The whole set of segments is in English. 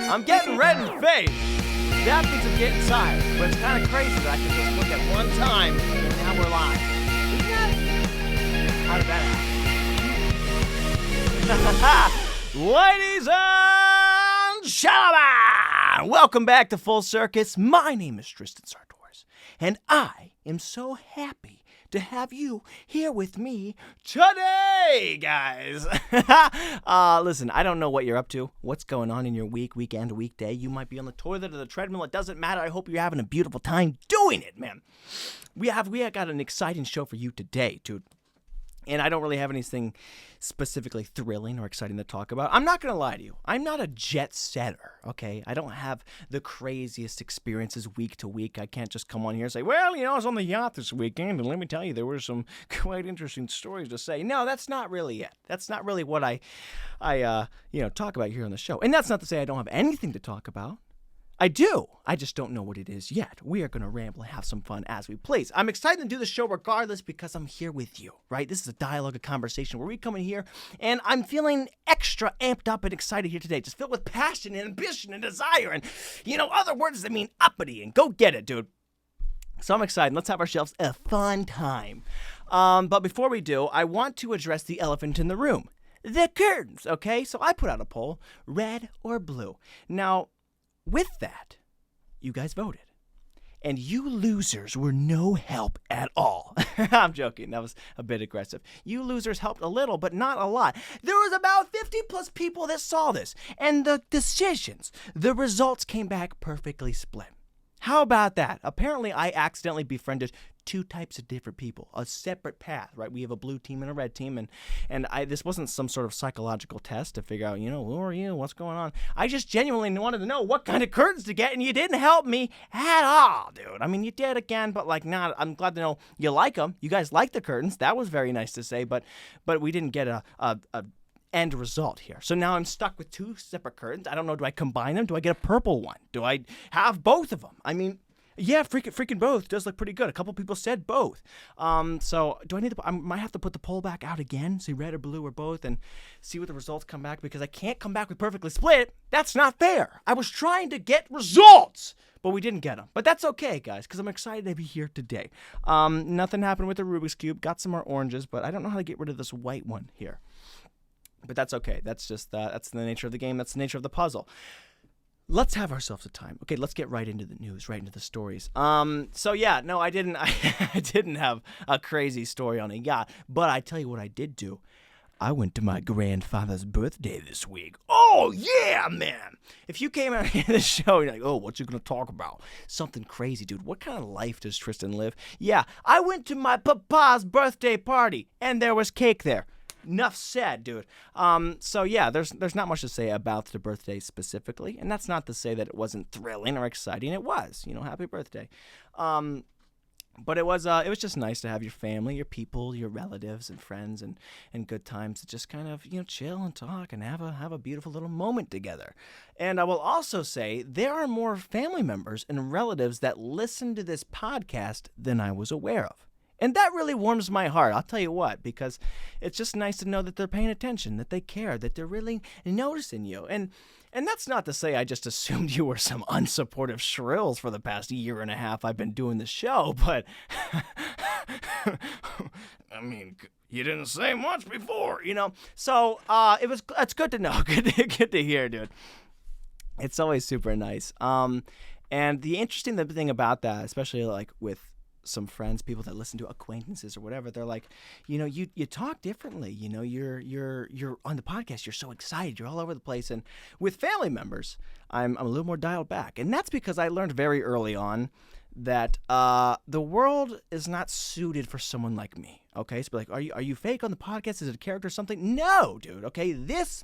I'm getting red in the face. That means I'm getting tired. But it's kind of crazy that I can just look at one time and now we're live. Isn't that? How did that happen? Ladies and gentlemen, welcome back to Full Circus. My name is Tristan Sartoris, and I am so happy to have you here with me today, guys. Listen, I don't know what you're up to, what's going on in your week, weekend, weekday. You might be on the toilet or the treadmill. It doesn't matter. I hope you're having a beautiful time doing it, man. We have got an exciting show for you today, dude. And I don't really have anything specifically thrilling or exciting to talk about. I'm not going to lie to you. I'm not a jet setter, okay? I don't have the craziest experiences week to week. I can't just come on here and say, well, I was on the yacht this weekend, and let me tell you, there were some quite interesting stories to say. No, that's not really it. That's not really what I talk about here on the show. And that's not to say I don't have anything to talk about. I do. I just don't know what it is yet. We are going to ramble and have some fun as we please. I'm excited to do the show regardless because I'm here with you, right? This is a dialogue, a conversation where we come in here and I'm feeling extra amped up and excited here today. Just filled with passion and ambition and desire and, other words that mean uppity and go get it, dude. So I'm excited. Let's have ourselves a fun time. But before we do, I want to address the elephant in the room. The curtains, okay? So I put out a poll, red or blue. Now, with that, you guys voted. And you losers were no help at all. I'm joking. That was a bit aggressive. You losers helped a little, but not a lot. There was about 50 plus people that saw this. And the results came back perfectly split. How about that? Apparently, I accidentally befriended two types of different people, a separate path, right? We have a blue team and a red team, and this wasn't some sort of psychological test to figure out, who are you, what's going on? I just genuinely wanted to know what kind of curtains to get, and you didn't help me at all, dude. I mean, you did again, but not. I'm glad to know you like them. You guys like the curtains. That was very nice to say, but we didn't get a end result here. So now I'm stuck with two separate curtains. I don't know. Do I combine them? Do I get a purple one? Do I have both of them? I mean, yeah, freaking both does look pretty good. A couple people said both. So do I need to? I might have to put the poll back out again, see red or blue or both, and see what the results come back because I can't come back with perfectly split. That's not fair. I was trying to get results, but we didn't get them. But that's okay, guys, because I'm excited to be here today. Nothing happened with the Rubik's Cube. Got some more oranges, but I don't know how to get rid of this white one here. But that's okay. That's just that's the nature of the game. That's the nature of the puzzle. Let's have ourselves a time. Okay, let's get right into the news, right into the stories. So yeah, no, I didn't. I didn't have a crazy story on a yacht, but I tell you what I did do. I went to my grandfather's birthday this week. Oh yeah, man! If you came out here to the show, you're like, oh, what you gonna talk about? Something crazy, dude. What kind of life does Tristan live? Yeah, I went to my papa's birthday party, and there was cake there. Enough said, dude. So yeah, there's not much to say about the birthday specifically, and that's not to say that it wasn't thrilling or exciting. It was, happy birthday. But it was just nice to have your family, your people, your relatives and friends and good times to just kind of, chill and talk and have a beautiful little moment together. And I will also say there are more family members and relatives that listen to this podcast than I was aware of. And that really warms my heart, I'll tell you what, because it's just nice to know that they're paying attention, that they care, that they're really noticing you. And that's not to say I just assumed you were some unsupportive shrills for the past year and a half I've been doing the show, but I mean, you didn't say much before, So it's good to know, good to hear, dude. It's always super nice. And the interesting thing about that, especially like with some friends, people that listen to, acquaintances or whatever, they're like, you talk differently. You're on the podcast. You're so excited. You're all over the place. And with family members, I'm a little more dialed back. And that's because I learned very early on that the world is not suited for someone like me. Okay, so be like, are you fake on the podcast? Is it a character or something? No, dude. Okay, this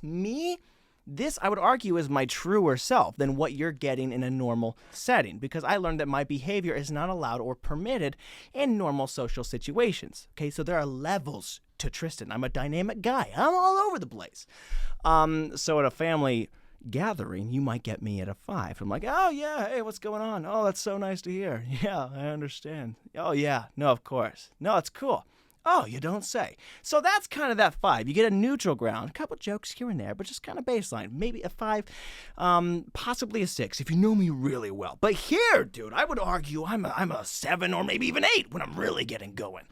I would argue is my truer self than what you're getting in a normal setting, because I learned that my behavior is not allowed or permitted in normal social situations. Okay, so there are levels to Tristan. I'm a dynamic guy. I'm all over the place. So at a family gathering, you might get me at a 5. I'm like, oh yeah, hey, what's going on? Oh, that's so nice to hear. Yeah, I understand. Oh yeah, no, of course. No, it's cool. Oh, you don't say. So that's kind of that 5. You get a neutral ground, a couple jokes here and there, but just kind of baseline. Maybe a 5, possibly a 6 if you know me really well. But here, dude, I would argue I'm a 7 or maybe even 8 when I'm really getting going.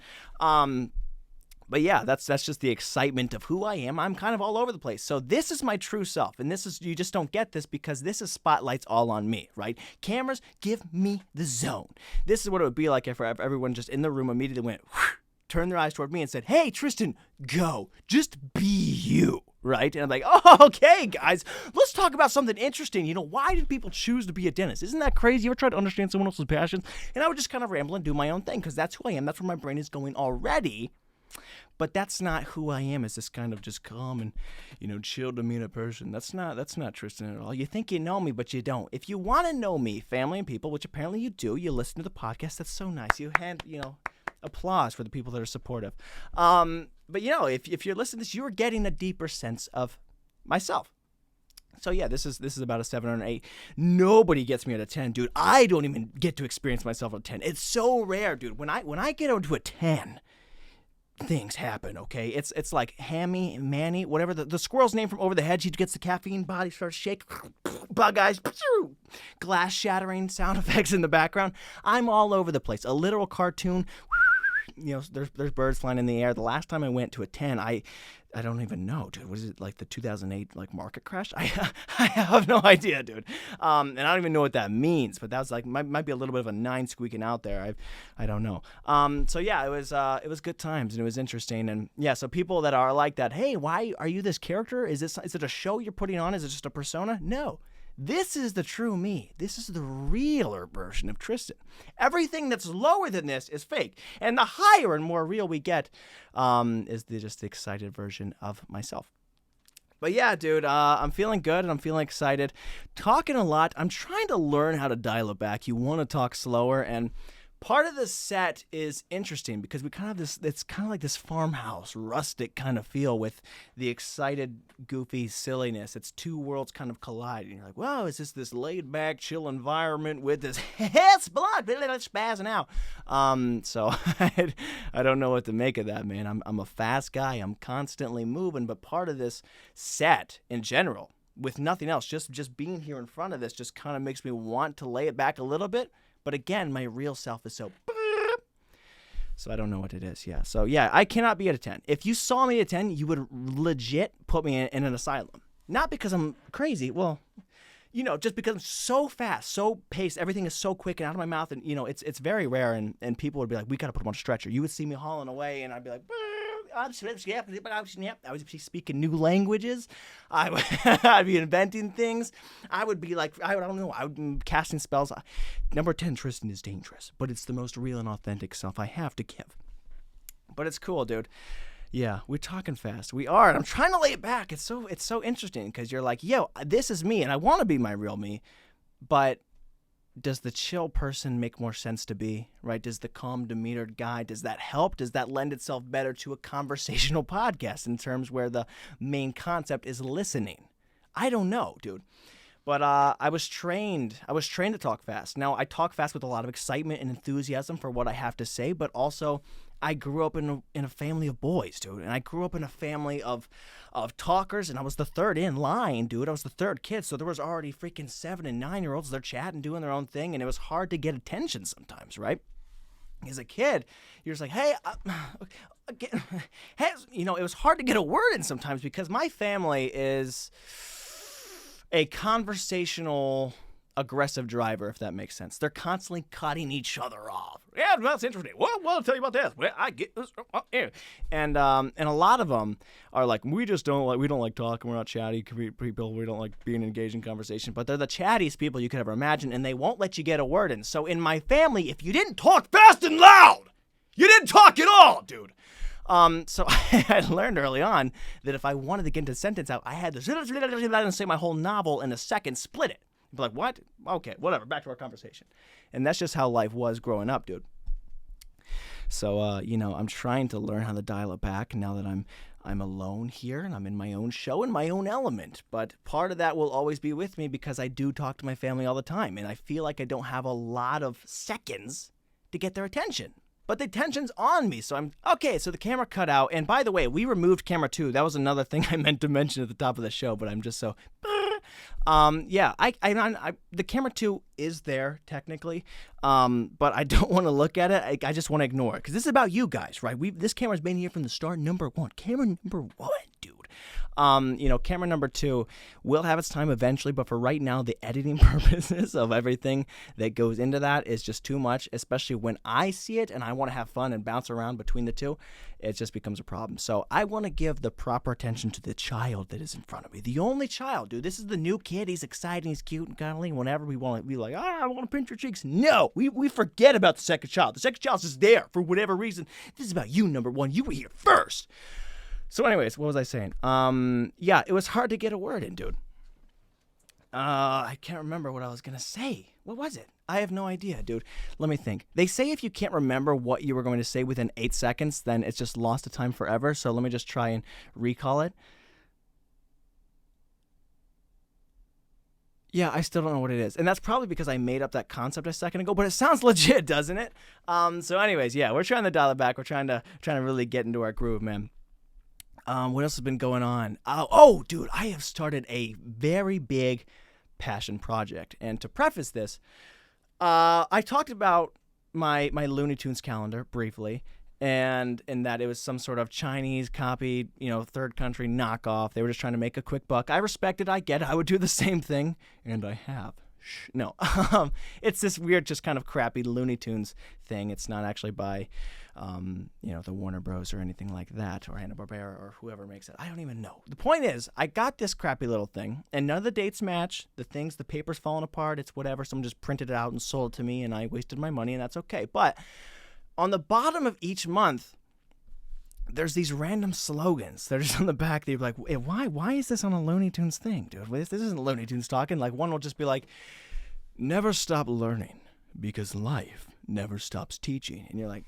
But yeah, that's just the excitement of who I am. I'm kind of all over the place. So this is my true self, and you just don't get this because this is spotlights all on me, right? Cameras, give me the zone. This is what it would be like if everyone just in the room immediately went, whew, turned their eyes toward me and said, hey, Tristan, go. Just be you, right? And I'm like, oh, okay, guys, let's talk about something interesting. Why did people choose to be a dentist? Isn't that crazy? You ever tried to understand someone else's passions? And I would just kind of ramble and do my own thing because that's who I am. That's where my brain is going already. But that's not who I am as this kind of just calm and, chill demeanor person. That's not Tristan at all. You think you know me, but you don't. If you want to know me, family and people, which apparently you do, you listen to the podcast. That's so nice. Applause for the people that are supportive. But if you're listening to this, you're getting a deeper sense of myself. So yeah, this is about a 7 or an 8. Nobody gets me at a 10, dude. I don't even get to experience myself at a 10. It's so rare, dude. When I get over to a 10, things happen, okay? It's like Hammy, Manny, whatever the squirrel's name from Over the Hedge. He gets the caffeine, body starts shaking, bug eyes, glass shattering sound effects in the background. I'm all over the place. A literal cartoon. There's birds flying in the air. The last time I went to a 10, I don't even know, dude. Was it like the 2008 market crash? I have no idea, dude. And I don't even know what that means. But that was might be a little bit of a 9 squeaking out there. I don't know. So yeah, it was good times and it was interesting. And yeah, so people that are like that, hey, why are you this character? Is it a show you're putting on? Is it just a persona? No. This is the true me. This is the realer version of Tristan. Everything that's lower than this is fake. And the higher and more real we get is just the excited version of myself. But yeah, dude, I'm feeling good and I'm feeling excited. Talking a lot. I'm trying to learn how to dial it back. You want to talk slower, and part of the set is interesting because we kind of it's kind of like this farmhouse, rustic kind of feel with the excited, goofy silliness. It's two worlds kind of collide. And you're like, wow, is this laid back, chill environment with this spazzing out? So I don't know what to make of that, man. I'm a fast guy. I'm constantly moving, but part of this set in general, with nothing else, just being here in front of this just kind of makes me want to lay it back a little bit. But again, my real self is so I don't know what it is. Yeah. So yeah, I cannot be at a 10. If you saw me at 10, you would legit put me in an asylum. Not because I'm crazy. Well, just because I'm so fast, so paced, everything is so quick and out of my mouth. And, it's very rare. And people would be like, we got to put him on a stretcher. You would see me hauling away and I'd be like, I would be speaking new languages. I'd be inventing things. I would be like, I don't know, I would be casting spells. Number 10, Tristan is dangerous, but it's the most real and authentic self I have to give. But it's cool, dude. Yeah, we're talking fast. We are. And I'm trying to lay it back. It's so interesting because you're like, yo, this is me, and I want to be my real me, but does the chill person make more sense to be, right? Does the calm, demeanored guy, does that help? Does that lend itself better to a conversational podcast in terms where the main concept is listening? I don't know, dude. But I was trained to talk fast. Now, I talk fast with a lot of excitement and enthusiasm for what I have to say, but also I grew up in a family of boys, dude. And I grew up in a family of talkers, and I was the third in line, dude. I was the third kid, so there was already freaking 7 and 9-year-olds. They're chatting, doing their own thing, and it was hard to get attention sometimes, right? As a kid, you're just like, hey, it was hard to get a word in sometimes because my family is a conversational, aggressive driver, if that makes sense. They're constantly cutting each other off. Yeah, that's interesting. Well, I'll tell you about this. Well, I get this. And a lot of them are like, we don't like talking. We're not chatty people. We don't like being engaged in conversation. But they're the chattiest people you could ever imagine, and they won't let you get a word in. So in my family, if you didn't talk fast and loud, you didn't talk at all, dude. So I learned early on that if I wanted to get into a sentence out, I had to say my whole novel in a second, split it. Be like, what? Okay, whatever. Back to our conversation. And that's just how life was growing up, dude. So, I'm trying to learn how to dial it back now that I'm alone here and I'm in my own show in my own element. But part of that will always be with me because I do talk to my family all the time. And I feel like I don't have a lot of seconds to get their attention. but the tension's on me. So I'm okay. So the camera cut out. And by the way, we removed camera 2. That was another thing I meant to mention at the top of the show, but I'm just so. Yeah, the camera 2 is there technically, but I don't want to look at it. I just want to ignore it because this is about you guys, right? This camera's been here from the start. Number 1, camera number 1, dude. Camera number 2 will have its time eventually, but for right now, the editing purposes of everything that goes into that is just too much, especially when I see it and I want to have fun and bounce around between the two. It just becomes a problem. So I want to give the proper attention to the child that is in front of me. The only child, dude. This is the new kid. He's exciting. He's cute and cuddly. Whenever we want to be like, I want to pinch your cheeks. No, we forget about the second child. The second child's just there for whatever reason. This is about you, number 1. You were here first. So anyways, what was I saying? Yeah, it was hard to get a word in, dude. I can't remember what I was going to say. What was it? I have no idea, dude. Let me think. They say if you can't remember what you were going to say within 8 seconds, then it's just lost to time forever. So let me just try and recall it. Yeah, I still don't know what it is. And that's probably because I made up that concept a second ago, but it sounds legit, doesn't it? So anyways, yeah, we're trying to dial it back. We're trying to really get into our groove, man. What else has been going on? Oh, dude, I have started a very big passion project. And to preface this, I talked about my Looney Tunes calendar briefly, and in that it was some sort of Chinese copied, third country knockoff. They were just trying to make a quick buck. I respect it. I get it. I would do the same thing, and I have. No, it's this weird, just kind of crappy Looney Tunes thing. It's not actually by, the Warner Bros. Or anything like that, or Hanna-Barbera, or whoever makes it. I don't even know. The point is, I got this crappy little thing, and none of the dates match. The paper's falling apart. It's whatever. Someone just printed it out and sold it to me, and I wasted my money, and that's okay. But on the bottom of each month, there's these random slogans. They're just on the back. They're like, hey, why is this on a Looney Tunes thing, dude? This isn't Looney Tunes talking. Like, one will just be like, never stop learning because life never stops teaching. And you're like,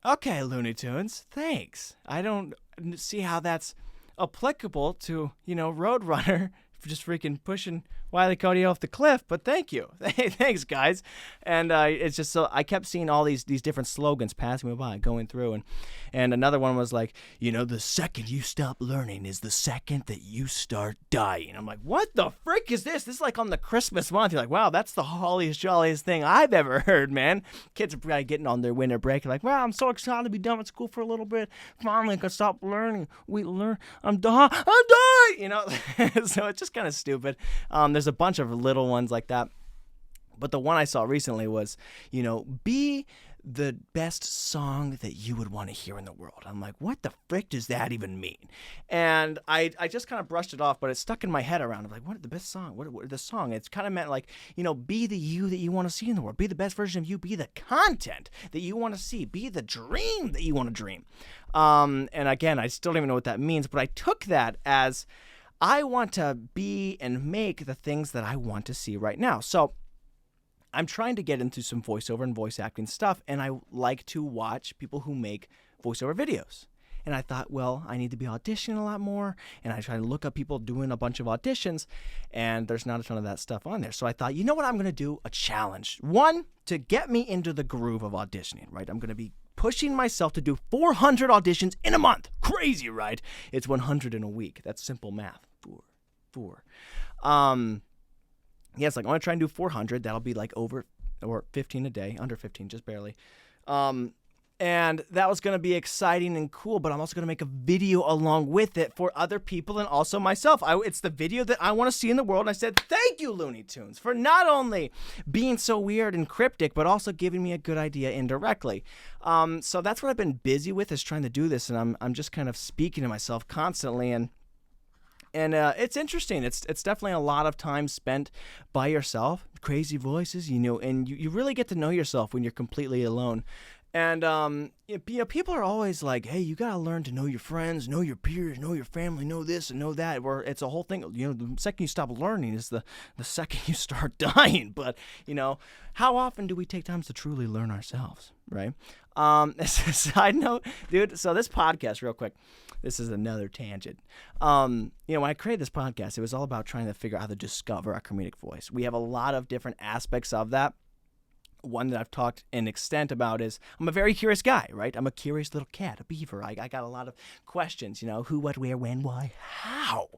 okay, Looney Tunes, thanks. I don't see how that's applicable to, Roadrunner just freaking pushing Wile E. Coyote off the cliff, but thank you. Thanks, guys. And it's just so I kept seeing all these different slogans passing me by, going through, and another one was like, the second you stop learning is the second that you start dying. I'm like, what the frick is this? This is like on the Christmas month. You're like, wow, that's the holliest, jolliest thing I've ever heard, man. Kids are probably getting on their winter break. Like, wow, I'm so excited to be done with school for a little bit. Finally, I can stop learning. I'm dying. So it's just kind of stupid. There's a bunch of little ones like that. But the one I saw recently was, be the best song that you would want to hear in the world. I'm like, what the frick does that even mean? And I just kind of brushed it off, but it stuck in my head around. I'm like, what the best song? What the song? It's kind of meant like, be the you that you want to see in the world. Be the best version of you. Be the content that you want to see. Be the dream that you want to dream. And again, I still don't even know what that means, but I took that as I want to be and make the things that I want to see right now. So I'm trying to get into some voiceover and voice acting stuff, and I like to watch people who make voiceover videos. And I thought, well, I need to be auditioning a lot more, and I try to look up people doing a bunch of auditions, and there's not a ton of that stuff on there. So I thought, you know what I'm going to do? A challenge. One, to get me into the groove of auditioning, right? I'm going to be pushing myself to do 400 auditions in a month. Crazy, right? It's 100 in a week. That's simple math. Four. Yes, like I want to try and do 400. That'll be like over or 15 a day, under 15, just barely. And that was going to be exciting and cool, but I'm also going to make a video along with it for other people and also myself. It's the video that I want to see in the world. And I said, thank you, Looney Tunes, for not only being so weird and cryptic, but also giving me a good idea indirectly. So that's what I've been busy with, is trying to do this. And I'm just kind of speaking to myself constantly. And it's interesting. It's definitely a lot of time spent by yourself, crazy voices, and you really get to know yourself when you're completely alone. And, people are always like, hey, you got to learn to know your friends, know your peers, know your family, know this and know that, where it's a whole thing. The second you stop learning is the second you start dying. But, how often do we take time to truly learn ourselves, right? As a side note, dude, so this podcast, real quick, this is another tangent. When I created this podcast, it was all about trying to figure out how to discover our comedic voice. We have a lot of different aspects of that. one that I've talked in extent about is I'm a very curious guy, right? I'm a curious little cat, a beaver. I got a lot of questions, who, what, where, when, why, how.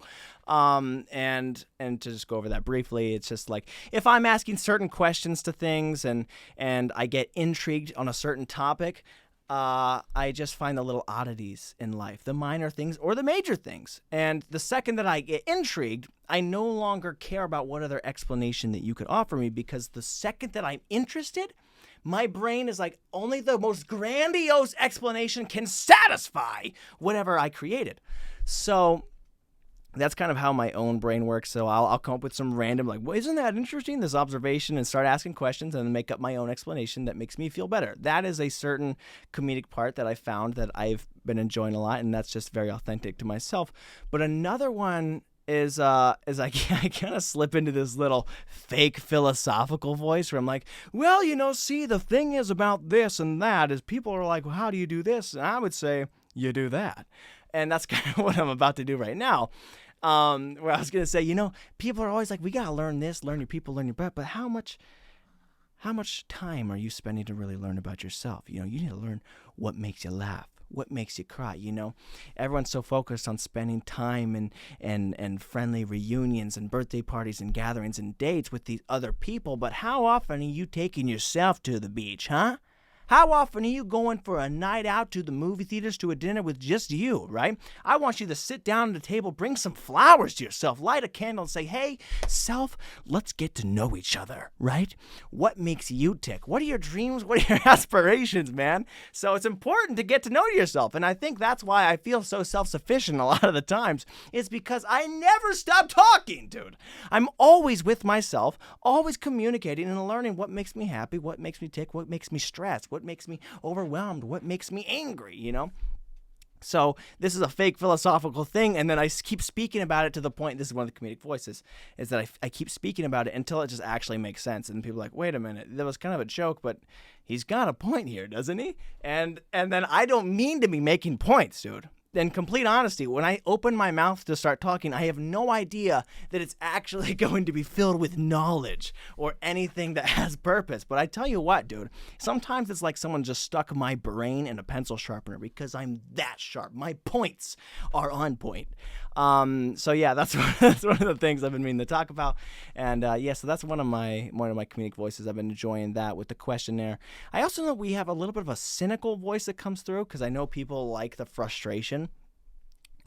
And to just go over that briefly, it's just like if I'm asking certain questions to things and I get intrigued on a certain topic, I just find the little oddities in life, the minor things or the major things. And the second that I get intrigued, I no longer care about what other explanation that you could offer me, because the second that I'm interested, my brain is like, only the most grandiose explanation can satisfy whatever I created. So that's kind of how my own brain works. So I'll come up with some random, like, well, isn't that interesting, this observation, and start asking questions and then make up my own explanation that makes me feel better. That is a certain comedic part that I found that I've been enjoying a lot, and that's just very authentic to myself. But another one is I kind of slip into this little fake philosophical voice where I'm like, well, see, the thing is about this and that is people are like, well, how do you do this? And I would say, you do that. And that's kind of what I'm about to do right now. Where I was going to say, people are always like, we got to learn this, learn your people, learn your butt. But how much time are you spending to really learn about yourself? You need to learn what makes you laugh, what makes you cry. Everyone's so focused on spending time and friendly reunions and birthday parties and gatherings and dates with these other people. But how often are you taking yourself to the beach, huh? How often are you going for a night out to the movie theaters, to a dinner with just you, right? I want you to sit down at the table, bring some flowers to yourself, light a candle and say, hey, self, let's get to know each other, right? What makes you tick? What are your dreams? What are your aspirations, man? So it's important to get to know yourself. And I think that's why I feel so self-sufficient a lot of the times. It's because I never stop talking, dude. I'm always with myself, always communicating and learning what makes me happy, what makes me tick, what makes me stressed, what makes me overwhelmed, what makes me angry, So this is a fake philosophical thing, and then I keep speaking about it to the point, this is one of the comedic voices, is that I keep speaking about it until it just actually makes sense, and people are like, wait a minute, that was kind of a joke, but he's got a point here, doesn't he? And then I don't mean to be making points, dude. In complete honesty, when I open my mouth to start talking, I have no idea that it's actually going to be filled with knowledge or anything that has purpose. But I tell you what, dude, sometimes it's like someone just stuck my brain in a pencil sharpener because I'm that sharp. My points are on point. So yeah, that's one of the things I've been meaning to talk about. And so that's one of my comedic voices. I've been enjoying that with the questionnaire. I also know we have a little bit of a cynical voice that comes through because I know people like the frustration.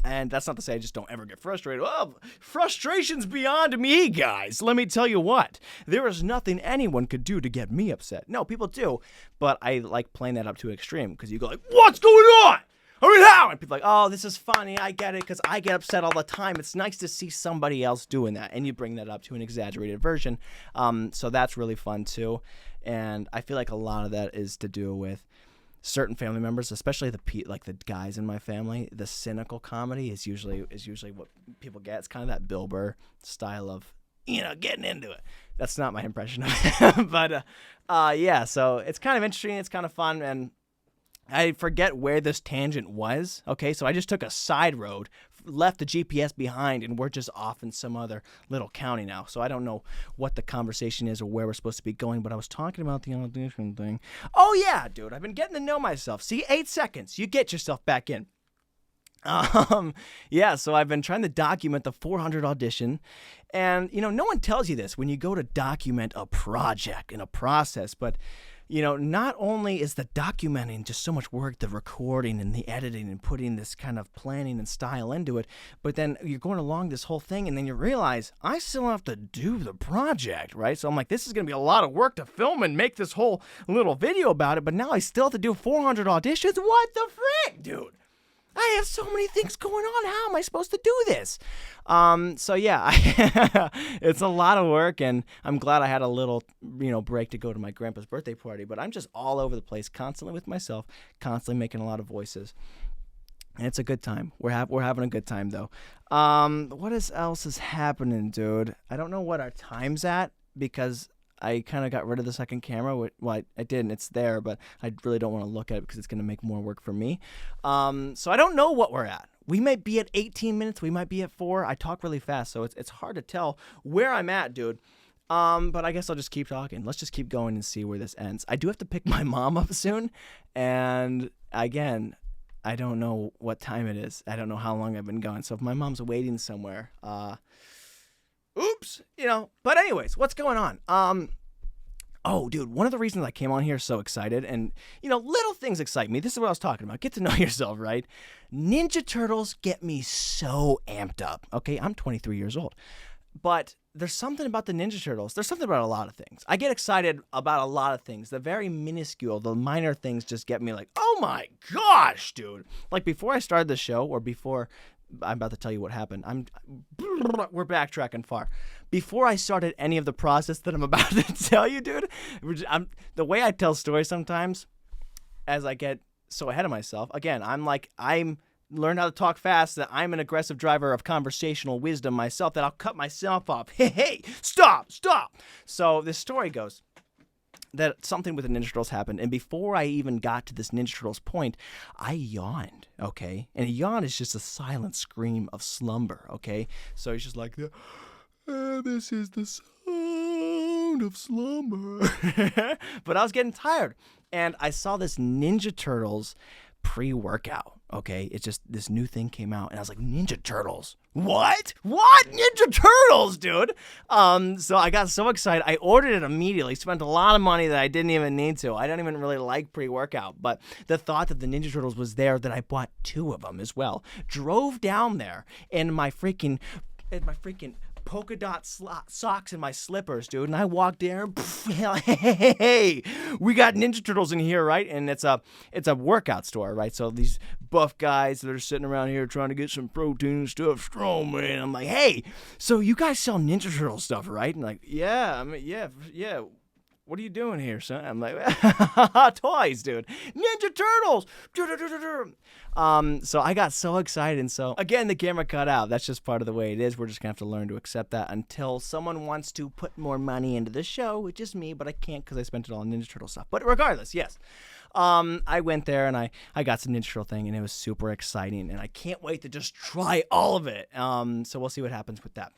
And that's not to say I just don't ever get frustrated. Well, frustration's beyond me, guys. Let me tell you what. There is nothing anyone could do to get me upset. No, people do, but I like playing that up to an extreme because you go like, what's going on? I mean, how? And people are like, oh, this is funny. I get it because I get upset all the time. It's nice to see somebody else doing that. And you bring that up to an exaggerated version. So that's really fun, too. And I feel like a lot of that is to do with certain family members, especially the guys in my family. The cynical comedy is usually what people get. It's kind of that Bill Burr style of, getting into it. That's not my impression of it. But, so it's kind of interesting. It's kind of fun. And I forget where this tangent was. Okay, so I just took a side road, left the GPS behind, and we're just off in some other little county now. So I don't know what the conversation is or where we're supposed to be going, but I was talking about the audition thing. Oh yeah, dude, I've been getting to know myself. See, 8 seconds, you get yourself back in. So I've been trying to document the 400 audition, and no one tells you this when you go to document a project in a process, but not only is the documenting just so much work, the recording and the editing and putting this kind of planning and style into it, but then you're going along this whole thing and then you realize I still have to do the project, right? So I'm like, this is going to be a lot of work to film and make this whole little video about it, but now I still have to do 400 auditions? What the frick, dude? I have so many things going on. How am I supposed to do this? It's a lot of work, and I'm glad I had a little, break to go to my grandpa's birthday party. But I'm just all over the place, constantly with myself, constantly making a lot of voices, and it's a good time. We're having a good time though. What else is happening, dude? I don't know what our time's at because I kind of got rid of the second camera. Well, I did, and it's there, but I really don't want to look at it because it's going to make more work for me. So I don't know what we're at. We might be at 18 minutes. We might be at 4. I talk really fast, so it's hard to tell where I'm at, dude. But I guess I'll just keep talking. Let's just keep going and see where this ends. I do have to pick my mom up soon, and again, I don't know what time it is. I don't know how long I've been going. So if my mom's waiting somewhere, oops, But anyways, what's going on? Oh, dude, one of the reasons I came on here so excited, and, little things excite me. This is what I was talking about. Get to know yourself, right? Ninja Turtles get me so amped up. Okay, I'm 23 years old. But there's something about the Ninja Turtles. There's something about a lot of things. I get excited about a lot of things. The very minuscule, the minor things just get me like, oh my gosh, dude. Like before I started the show, or before I'm about to tell you what happened. We're backtracking far. Before I started any of the process that I'm about to tell you, dude, the way I tell stories sometimes, as I get so ahead of myself, again, I'm learned how to talk fast, that I'm an aggressive driver of conversational wisdom myself, that I'll cut myself off. Hey, stop. So this story goes that something with the Ninja Turtles happened, and before I even got to this Ninja Turtles point, I yawned, okay? And a yawn is just a silent scream of slumber, okay? So he's just like, this is the sound of slumber. But I was getting tired, and I saw this Ninja Turtles pre-workout, okay? It's just this new thing came out, and I was like, Ninja Turtles? What? Ninja Turtles, dude? So I got so excited. I ordered it immediately, spent a lot of money that I didn't even need to. I don't even really like pre-workout, but the thought that the Ninja Turtles was there, that I bought 2 of them as well. Drove down there in my freaking polka dot socks and my slippers, dude. And I walked there, hey, we got Ninja Turtles in here, right? And it's a workout store, right? So these buff guys that are sitting around here trying to get some protein and stuff, strong, man. I'm like, hey, so you guys sell Ninja Turtle stuff, right? And like, yeah. What are you doing here, son? I'm like, toys, dude. Ninja Turtles. So I got so excited, and so again, the camera cut out. That's just part of the way it is. We're just gonna have to learn to accept that until someone wants to put more money into the show, which is me, but I can't because I spent it all on Ninja Turtle stuff. But regardless, yes. I went there and I got some Ninja Turtle thing, and it was super exciting, and I can't wait to just try all of it. So we'll see what happens with that.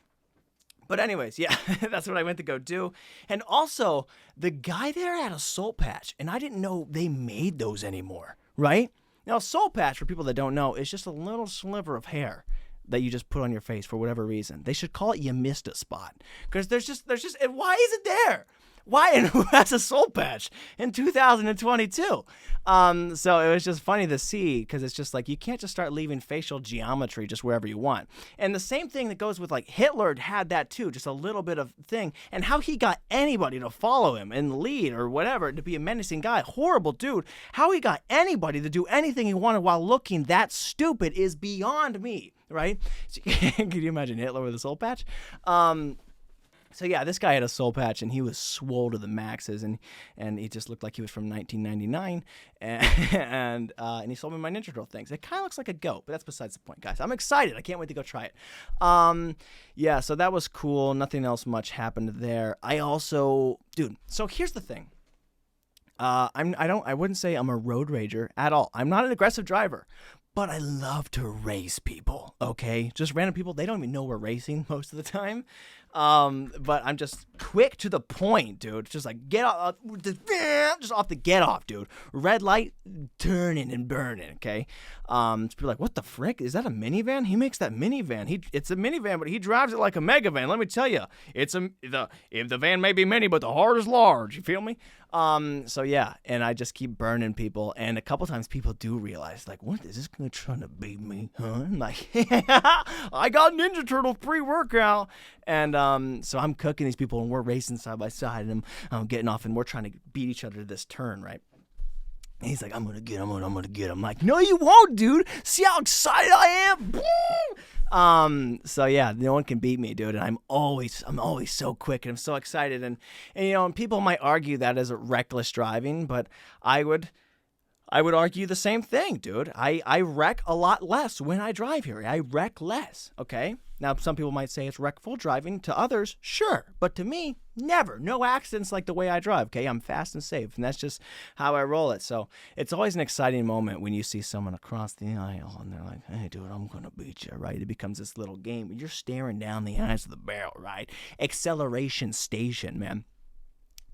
But anyways, yeah, that's what I went to go do. And also, the guy there had a soul patch, and I didn't know they made those anymore, right? Now, a soul patch, for people that don't know, is just a little sliver of hair that you just put on your face for whatever reason. They should call it you missed a spot. Because there's just, why is it there? Why, and who has a soul patch in 2022? So it was just funny to see, because it's just like, you can't just start leaving facial geometry just wherever you want. And the same thing that goes with, like, Hitler had that too, just a little bit of thing. And how he got anybody to follow him and lead or whatever, to be a menacing guy, horrible dude. How he got anybody to do anything he wanted while looking that stupid is beyond me, right? So, can you imagine Hitler with a soul patch? So yeah, this guy had a soul patch, and he was swole to the maxes, and he just looked like he was from 1999, and he sold me my Ninja Turtle things. It kind of looks like a goat, but that's besides the point, guys. I'm excited. I can't wait to go try it. Yeah, so that was cool. Nothing else much happened there. I also, dude. So here's the thing. I wouldn't say I'm a road rager at all. I'm not an aggressive driver. But I love to race people, okay? Just random people, they don't even know we're racing most of the time. But I'm just quick to the point, dude. Just like, get off, just off the get off, dude. Red light, turning and burning, okay? People are like, what the frick? Is that a minivan? He makes that minivan. It's a minivan, but he drives it like a mega van. Let me tell you, if the van may be mini, but the heart is large. You feel me? So yeah, and I just keep burning people, and a couple times people do realize, like, what is this guy trying to beat me, huh? I'm like, I got Ninja Turtle pre-workout, and so I'm cooking these people, and we're racing side by side, and I'm getting off, and we're trying to beat each other to this turn, right? And he's like, I'm gonna get him. I'm like, no, you won't, dude. See how excited I am? So yeah, no one can beat me, dude. And I'm always so quick, and I'm so excited. And people might argue that as a reckless driving, but I would I would argue the same thing, dude. I wreck a lot less when I drive here. I wreck less, okay? Now, some people might say it's wreckful driving. To others, sure. But to me, never. No accidents like the way I drive, okay? I'm fast and safe, and that's just how I roll it. So it's always an exciting moment when you see someone across the aisle, and they're like, hey, dude, I'm going to beat you, right? It becomes this little game. You're staring down the eyes of the barrel, right? Acceleration station, man.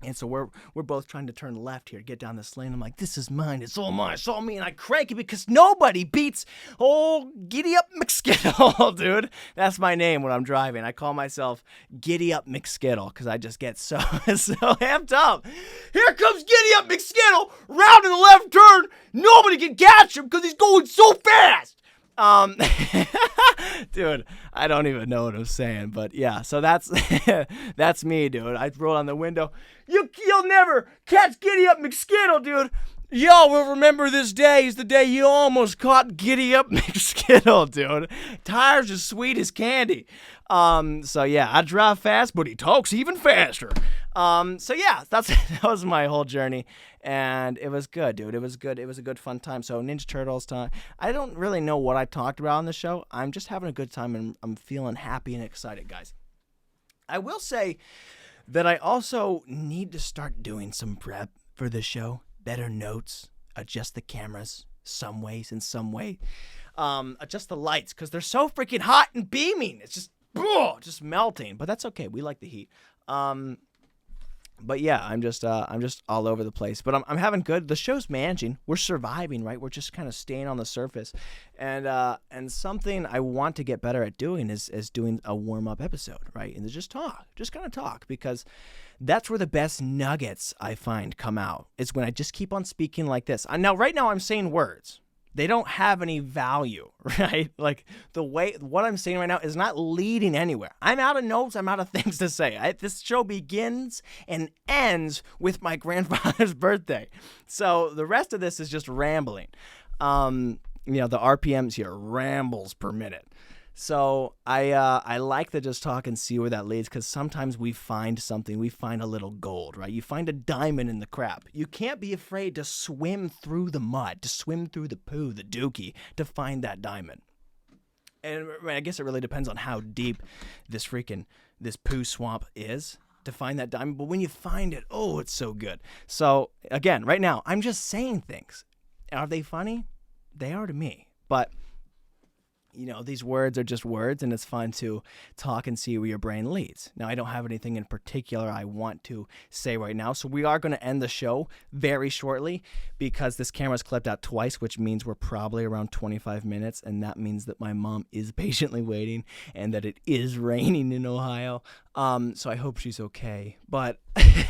And so we're both trying to turn left here, get down this lane. I'm like, this is mine. It's all mine. It's all me. And I crank it because nobody beats old Giddyup McSkittle, dude. That's my name when I'm driving. I call myself Giddyup McSkittle because I just get so amped up. Here comes Giddyup McSkittle, round in the left turn. Nobody can catch him because he's going so fast. Dude, I don't even know what I'm saying, but yeah, so that's that's me, dude. I roll on the window. You'll never catch Giddyup McSkittle, dude. Y'all will remember this day is the day you almost caught Giddyup McSkittle, dude. Tires as sweet as candy. So yeah, I drive fast, but he talks even faster. So yeah, that was my whole journey, and it was good, dude. It was good. It was a good, fun time. So Ninja Turtles time. I don't really know what I talked about on the show. I'm just having a good time, and I'm feeling happy and excited, guys. I will say that I also need to start doing some prep for the show. Better notes, adjust the cameras some ways, adjust the lights because they're so freaking hot and beaming. It's just melting, but that's okay. We like the heat. But yeah, I'm just all over the place. But I'm having good. The show's managing. We're surviving, right? We're just kind of staying on the surface, and something I want to get better at doing is doing a warm up episode, right? And just kind of talk, because that's where the best nuggets I find come out. Is when I just keep on speaking like this. Now, right now, I'm saying words. They don't have any value, right? Like what I'm saying right now is not leading anywhere. I'm out of notes. I'm out of things to say. This show begins and ends with my grandfather's birthday. So the rest of this is just rambling. The RPMs here, rambles per minute. So I like to just talk and see where that leads, because sometimes we find something. We find a little gold, right? You find a diamond in the crap. You can't be afraid to swim through the mud, to swim through the poo, the dookie, to find that diamond. And I guess it really depends on how deep this poo swamp is to find that diamond. But when you find it, oh, it's so good. So again, right now, I'm just saying things. Are they funny? They are to me. But these words are just words, and it's fun to talk and see where your brain leads. Now, I don't have anything in particular I want to say right now, so we are going to end the show very shortly because this camera's clipped out twice, which means we're probably around 25 minutes, and that means that my mom is patiently waiting and that it is raining in Ohio. So I hope she's okay. But but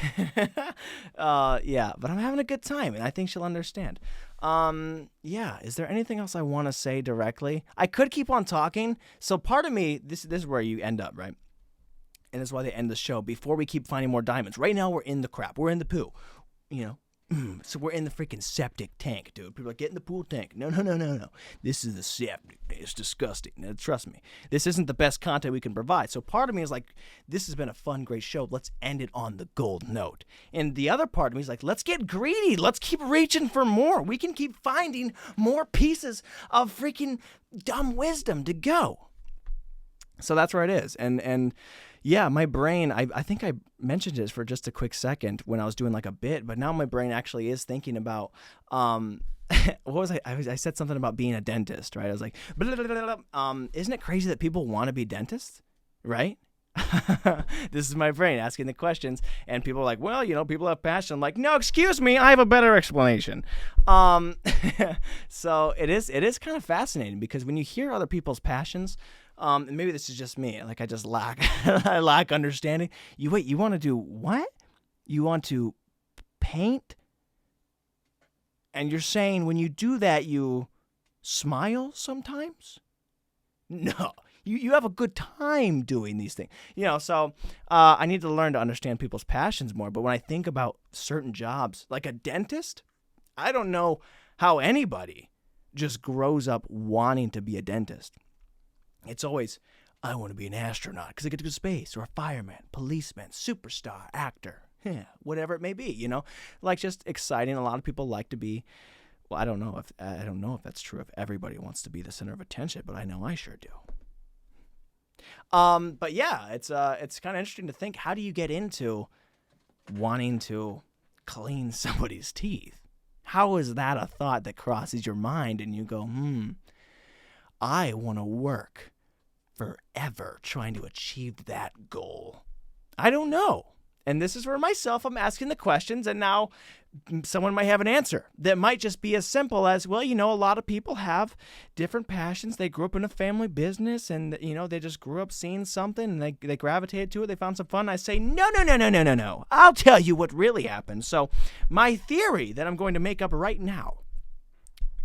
I'm having a good time, and I think she'll understand. Is there anything else I want to say directly? I could keep on talking. So part of me, this is where you end up, right? And this is why they end the show before we keep finding more diamonds. Right now we're in the crap. We're in the poo, So we're in the freaking septic tank, dude. People are like, get in the pool tank. No. This is the septic. It's disgusting. Now, trust me. This isn't the best content we can provide. So part of me is like, this has been a fun, great show. Let's end it on the gold note. And the other part of me is like, let's get greedy. Let's keep reaching for more. We can keep finding more pieces of freaking dumb wisdom to go. So that's where it is. And yeah, my brain, I think I mentioned this for just a quick second when I was doing like a bit, but now my brain actually is thinking about, what was I said something about being a dentist, right? I was like, blah, blah, blah, blah. Isn't it crazy that people want to be dentists, right? This is my brain asking the questions, and people are like, well, people have passion. I'm like, no, excuse me, I have a better explanation. So it is kind of fascinating, because when you hear other people's passions, and maybe this is just me, like I just I lack understanding. You want to do what? You want to paint? And you're saying when you do that, you smile sometimes? No. You have a good time doing these things. So I need to learn to understand people's passions more. But when I think about certain jobs, like a dentist, I don't know how anybody just grows up wanting to be a dentist. It's always, I want to be an astronaut because I get to go to space, or a fireman, policeman, superstar, actor, whatever it may be, like just exciting. A lot of people like to be Well, I don't know if that's true if everybody wants to be the center of attention, but I know I sure do. But yeah, it's kind of interesting to think, how do you get into wanting to clean somebody's teeth? How is that a thought that crosses your mind and you go, I want to work forever trying to achieve that goal? I don't know. And this is for myself. I'm asking the questions, and now someone might have an answer that might just be as simple as, well, a lot of people have different passions. They grew up in a family business, and, they just grew up seeing something, and they gravitated to it. They found some fun. I say, no. I'll tell you what really happened. So my theory that I'm going to make up right now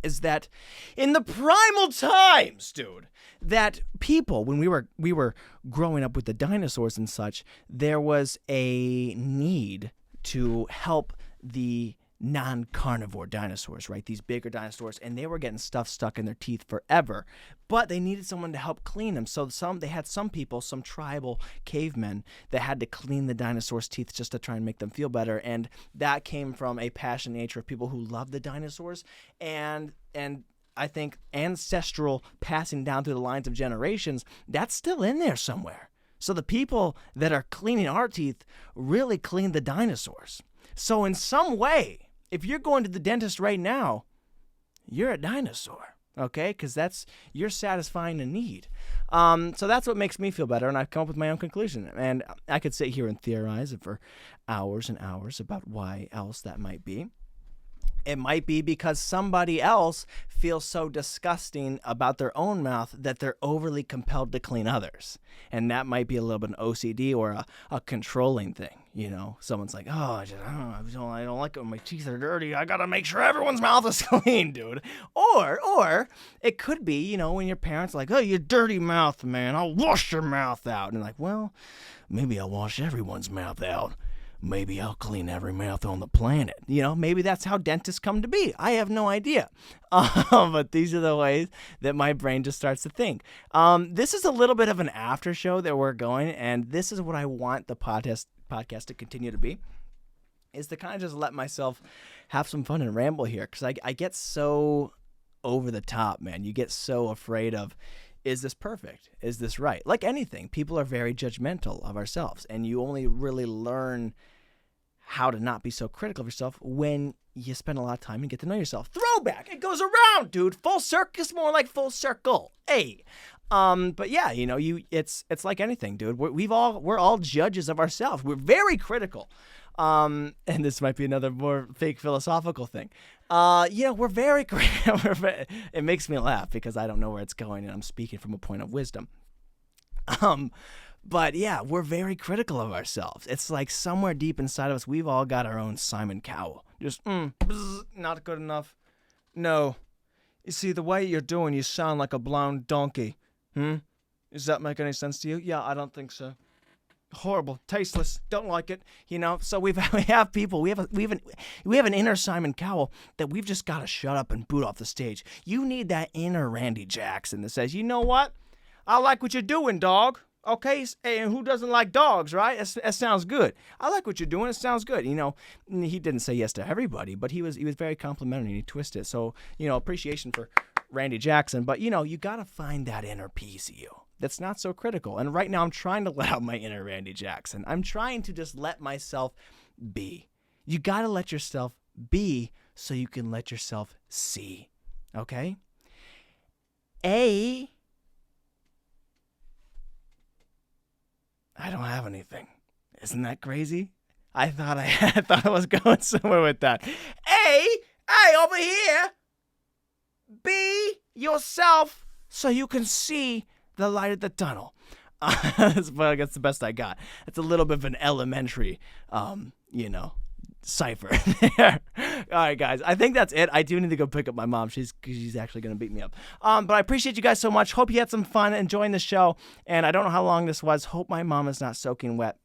is that in the primal times, dude, that people, when we were growing up with the dinosaurs and such, there was a need to help the non-carnivore dinosaurs, right? These bigger dinosaurs, and they were getting stuff stuck in their teeth forever, but they needed someone to help clean them. So they had some people, some tribal cavemen, that had to clean the dinosaurs' teeth just to try and make them feel better. And that came from a passion nature of people who love the dinosaurs, and I think ancestral passing down through the lines of generations, that's still in there somewhere. So the people that are cleaning our teeth really cleaned the dinosaurs. So in some way, if you're going to the dentist right now, you're a dinosaur, okay? Because you're satisfying a need. So that's what makes me feel better, and I've come up with my own conclusion. And I could sit here and theorize for hours and hours about why else that might be. It might be because somebody else feels so disgusting about their own mouth that they're overly compelled to clean others. And that might be a little bit an OCD or a controlling thing. Someone's like, I don't like it when my teeth are dirty. I got to make sure everyone's mouth is clean, dude. Or it could be, when your parents are like, oh, you dirty mouth, man, I'll wash your mouth out. And like, well, maybe I'll wash everyone's mouth out. Maybe I'll clean every mouth on the planet. Maybe that's how dentists come to be. I have no idea. But these are the ways that my brain just starts to think. This is a little bit of an after show that we're going, and this is what I want the podcast to continue to be, is to kind of just let myself have some fun and ramble here, because I get so over the top, man. You get so afraid of, is this perfect? Is this right? Like anything, people are very judgmental of ourselves, and you only really learn how to not be so critical of yourself when you spend a lot of time and get to know yourself. Throwback, it goes around, dude. Full circus, more like full circle. Hey, but yeah, it's like anything, dude. We're all judges of ourselves. We're very critical. And this might be another more fake philosophical thing. We're very it makes me laugh because I don't know where it's going, and I'm speaking from a point of wisdom. But yeah, we're very critical of ourselves. It's like somewhere deep inside of us, we've all got our own Simon Cowell. Just, not good enough. No. You see, the way you're doing, you sound like a blonde donkey. Does that make any sense to you? Yeah, I don't think so. Horrible, tasteless, don't like it. So we have people. We have an inner Simon Cowell that we've just got to shut up and boot off the stage. You need that inner Randy Jackson that says, you know what? I like what you're doing, dog. Okay, and who doesn't like dogs, right? That sounds good. I like what you're doing. It sounds good. He didn't say yes to everybody, but he was very complimentary. He twisted it. So appreciation for Randy Jackson. But you got to find that inner piece of you that's not so critical. And right now I'm trying to let out my inner Randy Jackson. I'm trying to just let myself be. You got to let yourself be so you can let yourself see. Okay? I don't have anything. Isn't that crazy? I thought I was going somewhere with that. Hey, over here. Be yourself so you can see the light at the tunnel. That's the best I got. It's a little bit of an elementary, cipher there. All right, guys. I think that's it. I do need to go pick up my mom. She's actually going to beat me up. But I appreciate you guys so much. Hope you had some fun enjoying the show. And I don't know how long this was. Hope my mom is not soaking wet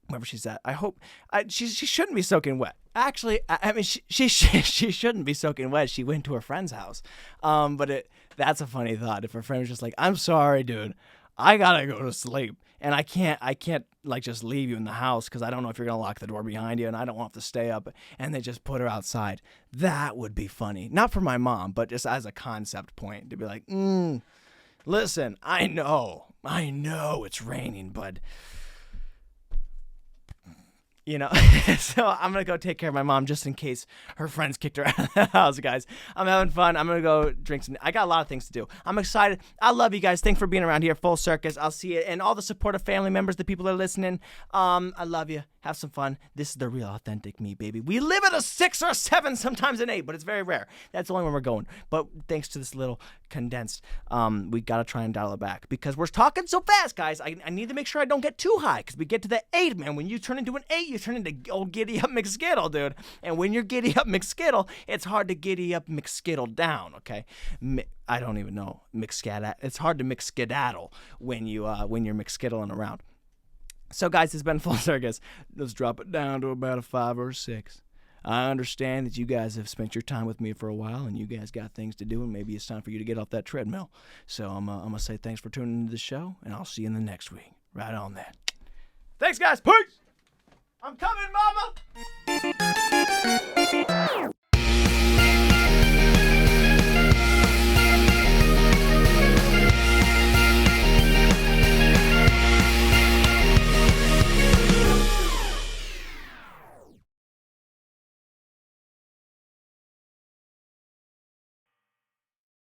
wherever she's at. I hope she shouldn't be soaking wet. Actually, I mean, she shouldn't be soaking wet. She went to her friend's house. But that's a funny thought. If her friend was just like, I'm sorry, dude, I gotta go to sleep. and I can't like just leave you in the house because I don't know if you're gonna lock the door behind you, and I don't want to stay up. And they just put her outside. That would be funny, not for my mom, but just as a concept point to be like, listen, I know it's raining, but. So I'm going to go take care of my mom just in case her friends kicked her out of the house, guys. I'm having fun. I'm going to go drink some. I got a lot of things to do. I'm excited. I love you guys. Thanks for being around here. Full Circus. I'll see you. And all the supportive family members, the people that are listening, I love you. Have some fun. This is the real authentic me, baby. We live at a 6 or 7, sometimes an 8, but it's very rare. That's only when we're going. But thanks to this little condensed, we got to try and dial it back because we're talking so fast, guys. I need to make sure I don't get too high because we get to the 8, man. When you turn into an 8, you turn into old Giddyup McSkittle, dude. And when you're Giddyup McSkittle, it's hard to Giddyup McSkittle down, okay? I don't even know. It's hard to McSkedaddle when you're McSkittling around. So, guys, it's been Full Circus. Let's drop it down to about a 5 or a 6. I understand that you guys have spent your time with me for a while, and you guys got things to do, and maybe it's time for you to get off that treadmill. So I'm gonna say thanks for tuning into the show, and I'll see you in the next week. Right on that. Thanks, guys. Peace. I'm coming, mama.